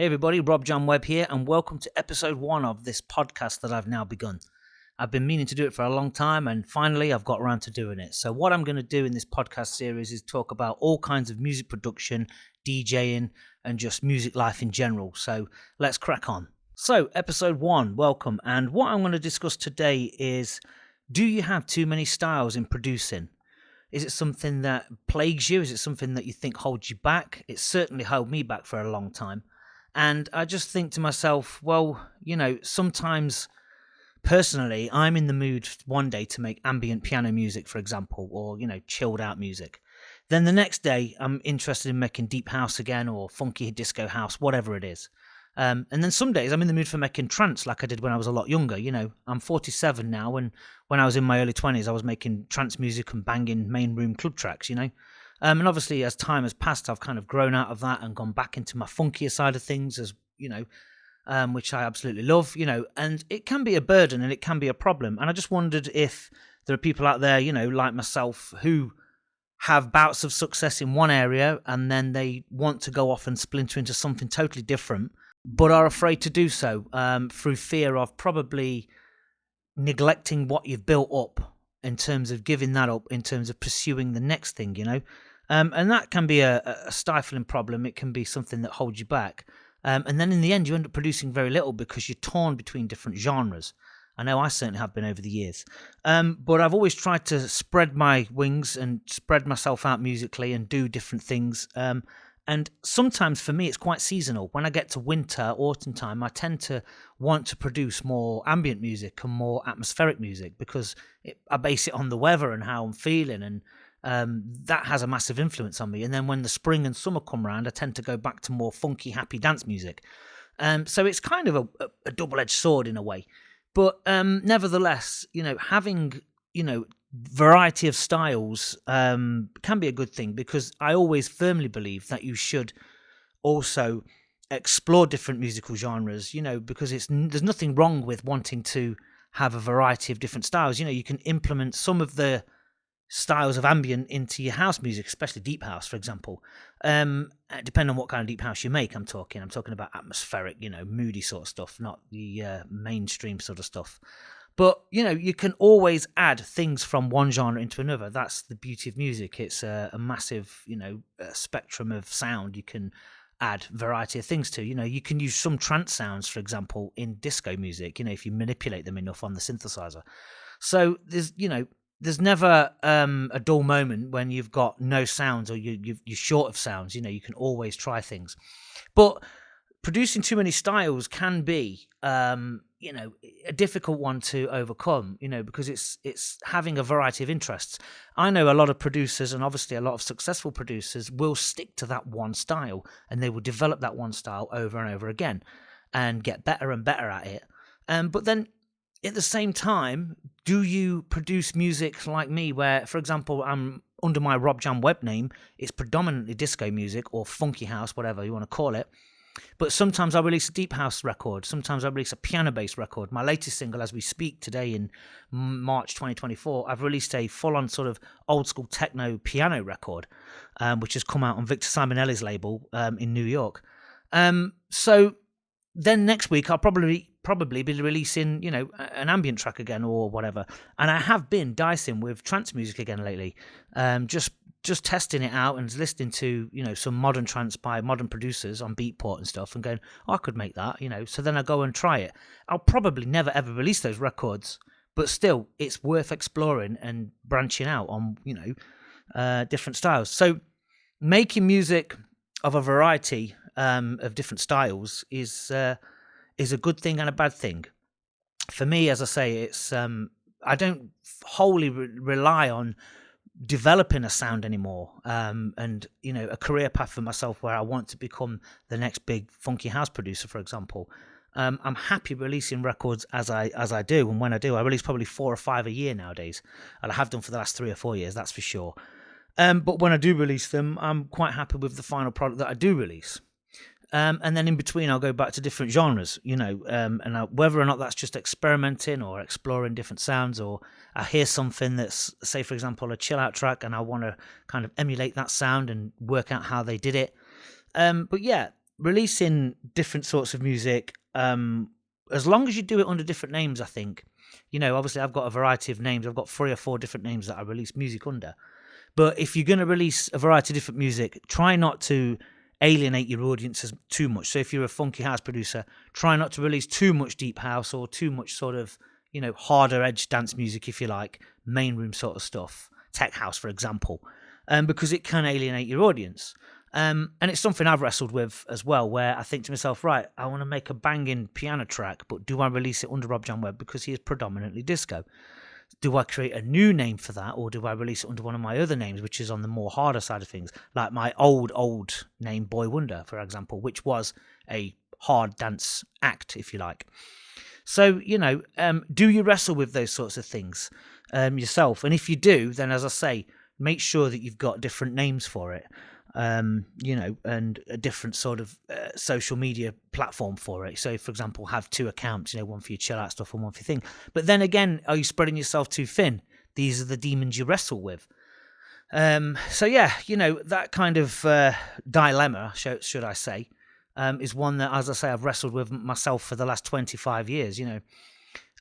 Hey everybody, Rob John Webb here, and welcome to episode 1 of this podcast that I've now begun. I've been meaning to do it for a long time, and finally I've got around to doing it. So what I'm going to do in this podcast series is talk about all kinds of music production, DJing, and just music life in general. So let's crack on. So episode 1, welcome, and what I'm going to discuss today is, do you have too many styles in producing? Is it something that plagues you? Is it something that you think holds you back? It certainly held me back for a long time. And I just think to myself, well, sometimes personally, I'm in the mood one day to make ambient piano music, for example, or, chilled out music. Then the next day, I'm interested in making deep house again or funky disco house, whatever it is. And then some days I'm in the mood for making trance like I did when I was a lot younger. I'm 47 now, and when I was in my early 20s, I was making trance music and banging main room club tracks, And obviously, as time has passed, I've kind of grown out of that and gone back into my funkier side of things, which I absolutely love, and it can be a burden and it can be a problem. And I just wondered if there are people out there, like myself, who have bouts of success in one area and then they want to go off and splinter into something totally different, but are afraid to do so through fear of probably neglecting what you've built up in terms of giving that up, in terms of pursuing the next thing, and that can be a stifling problem. It can be something that holds you back. And then in the end, you end up producing very little because you're torn between different genres. I know I certainly have been over the years. But I've always tried to spread my wings and spread myself out musically and do different things. And sometimes for me, it's quite seasonal. When I get to winter, autumn time, I tend to want to produce more ambient music and more atmospheric music because I base it on the weather and how I'm feeling, and that has a massive influence on me. And then when the spring and summer come around, I tend to go back to more funky, happy dance music. So it's kind of a double-edged sword in a way. But nevertheless, having, variety of styles can be a good thing, because I always firmly believe that you should also explore different musical genres, because there's nothing wrong with wanting to have a variety of different styles. You can implement some of the styles of ambient into your house music, especially deep house, for example. Depending on what kind of deep house you make, I'm talking about atmospheric, moody sort of stuff, not the mainstream sort of stuff. But, you can always add things from one genre into another. That's the beauty of music. It's a massive, spectrum of sound you can add variety of things to. You can use some trance sounds, for example, in disco music, if you manipulate them enough on the synthesizer. So there's never a dull moment when you've got no sounds or you're short of sounds. You can always try things. But producing too many styles can be a difficult one to overcome, because it's having a variety of interests. I know a lot of producers, and obviously a lot of successful producers, will stick to that one style, and they will develop that one style over and over again and get better and better at it. But then at the same time, do you produce music like me, where, for example, I'm under my Rob Jam Webb name, it's predominantly disco music or funky house, whatever you want to call it. But sometimes I release a deep house record. Sometimes I release a piano-based record. My latest single, as we speak today in March 2024, I've released a full-on sort of old-school techno piano record, which has come out on Victor Simonelli's label in New York. So then next week I'll probably be releasing, an ambient track again or whatever. And I have been dicing with trance music again lately, just testing it out and listening to, some modern trance by modern producers on Beatport and stuff, and going, I could make that, So then I go and try it. I'll probably never ever release those records, but still, it's worth exploring and branching out on, different styles. So making music of a variety of different styles is a good thing and a bad thing. For me, as I say, it's I don't wholly rely on developing a sound anymore, and a career path for myself where I want to become the next big funky house producer, for example. I'm happy releasing records as I do, and when I do, I release probably 4 or 5 a year nowadays, and I have done for the last 3 or 4 years, that's for sure. But when I do release them, I'm quite happy with the final product that I do release. And then in between, I'll go back to different genres, and whether or not that's just experimenting or exploring different sounds, or I hear something that's, say, for example, a chill out track, and I want to kind of emulate that sound and work out how they did it. But yeah, releasing different sorts of music, as long as you do it under different names, I think. Obviously I've got a variety of names. I've got 3 or 4 different names that I release music under. But if you're going to release a variety of different music, try not to alienate your audiences too much. So if you're a funky house producer, try not to release too much deep house or too much sort of, harder edge dance music, if you like, main room sort of stuff, tech house, for example, because it can alienate your audience. And it's something I've wrestled with as well, where I think to myself, right, I want to make a banging piano track, but do I release it under Rob John Webb because he is predominantly disco? Do I create a new name for that, or do I release it under one of my other names, which is on the more harder side of things, like my old name, Boy Wonder, for example, which was a hard dance act, if you like. So, do you wrestle with those sorts of things yourself? And if you do, then as I say, make sure that you've got different names for it. And a different sort of social media platform for it. So, for example, have 2 accounts, one for your chill out stuff and one for your thing. But then again, are you spreading yourself too thin? These are the demons you wrestle with. So yeah, that kind of dilemma, should I say, is one that, as I say, I've wrestled with myself for the last 25 years.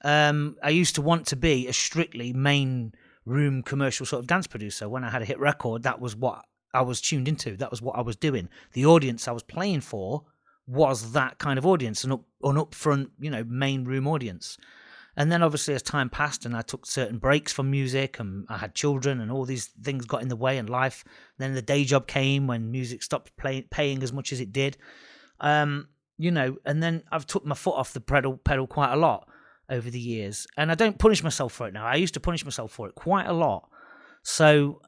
I used to want to be a strictly main room commercial sort of dance producer. When I had a hit record, that was what I was tuned into. That was what I was doing. The audience I was playing for was that kind of audience, an upfront, main room audience. And then obviously as time passed and I took certain breaks from music and I had children and all these things got in the way in life, then the day job came when music stopped paying as much as it did. And then I've took my foot off the pedal quite a lot over the years. And I don't punish myself for it now. I used to punish myself for it quite a lot. So,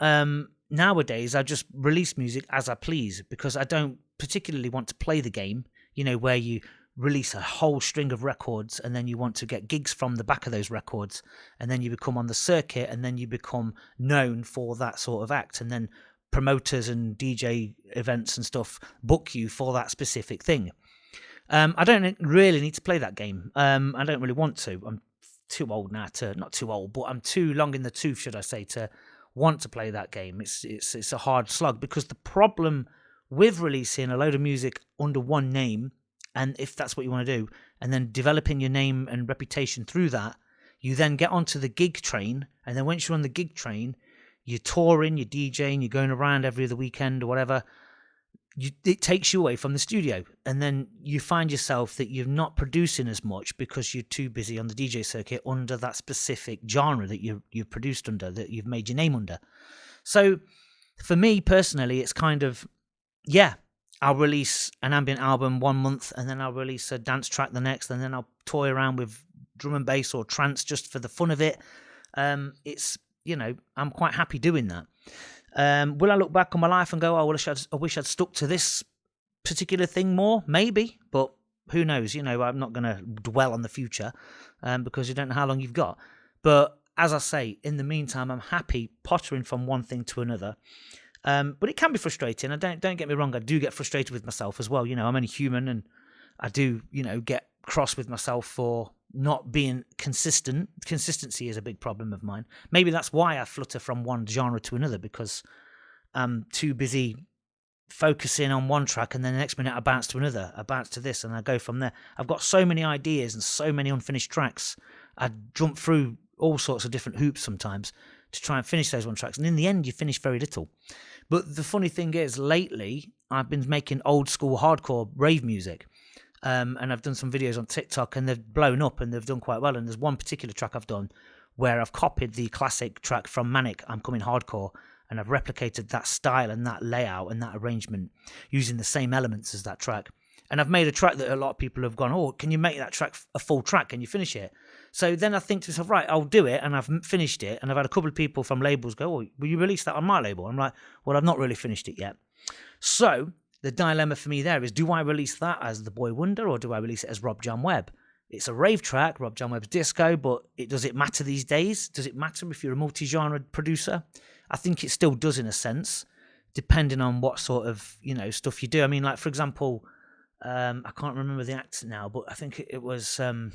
nowadays, I just release music as I please because I don't particularly want to play the game, where you release a whole string of records and then you want to get gigs from the back of those records and then you become on the circuit and then you become known for that sort of act and then promoters and DJ events and stuff book you for that specific thing. I don't really need to play that game. I don't really want to. I'm too old now not too old, but I'm too long in the tooth, should I say, to want to play that game. It's a hard slug because the problem with releasing a load of music under one name, and if that's what you want to do, and then developing your name and reputation through that, you then get onto the gig train, and then once you're on the gig train, you're touring, you're DJing, you're going around every other weekend or whatever. It takes you away from the studio, and then you find yourself that you're not producing as much because you're too busy on the DJ circuit under that specific genre that you've produced under, that you've made your name under. So for me personally, it's kind of, I'll release an ambient album 1 month and then I'll release a dance track the next, and then I'll toy around with drum and bass or trance just for the fun of it. It's, I'm quite happy doing that. Will I look back on my life and go, I wish I'd stuck to this particular thing more? Maybe, but who knows? I'm not going to dwell on the future because you don't know how long you've got. But as I say, in the meantime, I'm happy pottering from one thing to another. But it can be frustrating. Don't get me wrong. I do get frustrated with myself as well. I'm only human, and I do, get cross with myself for not being consistent. Consistency is a big problem of mine. Maybe that's why I flutter from one genre to another, because I'm too busy focusing on one track and then the next minute I bounce to another, I bounce to this, and I go from there. I've got so many ideas and so many unfinished tracks. I jump through all sorts of different hoops sometimes to try and finish those one tracks, and in the end you finish very little. But the funny thing is, lately I've been making old school hardcore rave music. And I've done some videos on TikTok and they've blown up and they've done quite well. And there's one particular track I've done where I've copied the classic track from Manic, I'm Coming Hardcore, and I've replicated that style and that layout and that arrangement using the same elements as that track. And I've made a track that a lot of people have gone, oh, can you make that track a full track? Can you finish it? So then I think to myself, right, I'll do it. And I've finished it. And I've had a couple of people from labels go, oh, will you release that on my label? I'm like, well, I've not really finished it yet. So the dilemma for me there is, do I release that as the Boy Wonder or do I release it as Rob John Webb? It's a rave track, Rob John Webb's disco, but does it matter these days? Does it matter if you're a multi-genre producer? I think it still does in a sense, depending on what sort of, stuff you do. I mean, like, for example, I can't remember the act now, but I think it was, I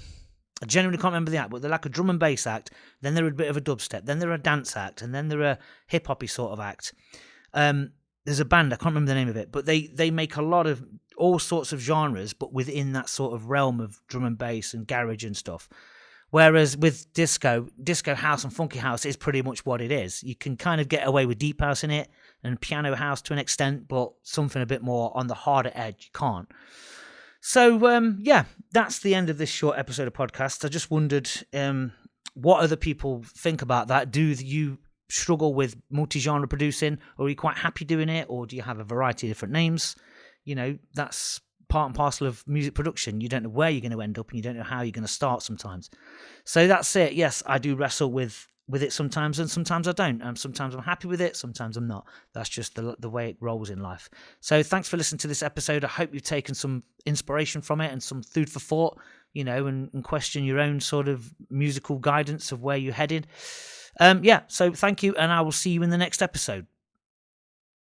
genuinely can't remember the act, but they're like a drum and bass act, then they're a bit of a dubstep, then they're a dance act, and then they're a hip-hoppy sort of act. There's a band, I can't remember the name of it, but they make a lot of all sorts of genres, but within that sort of realm of drum and bass and garage and stuff. Whereas with disco house and funky house is pretty much what it is. You can kind of get away with deep house in it and piano house to an extent, but something a bit more on the harder edge, you can't. So, that's the end of this short episode of podcast. I just wondered what other people think about that. Do you struggle with multi-genre producing, or are you quite happy doing it, or do you have a variety of different names? That's part and parcel of music production. You don't know where you're going to end up, and you don't know how you're going to start sometimes. So that's it. Yes, I do wrestle with it sometimes, and sometimes I don't. Sometimes I'm happy with it, sometimes I'm not. That's just the way it rolls in life. So thanks for listening to this episode. I hope you've taken some inspiration from it and some food for thought, and question your own sort of musical guidance of where you're headed. So thank you, and I will see you in the next episode.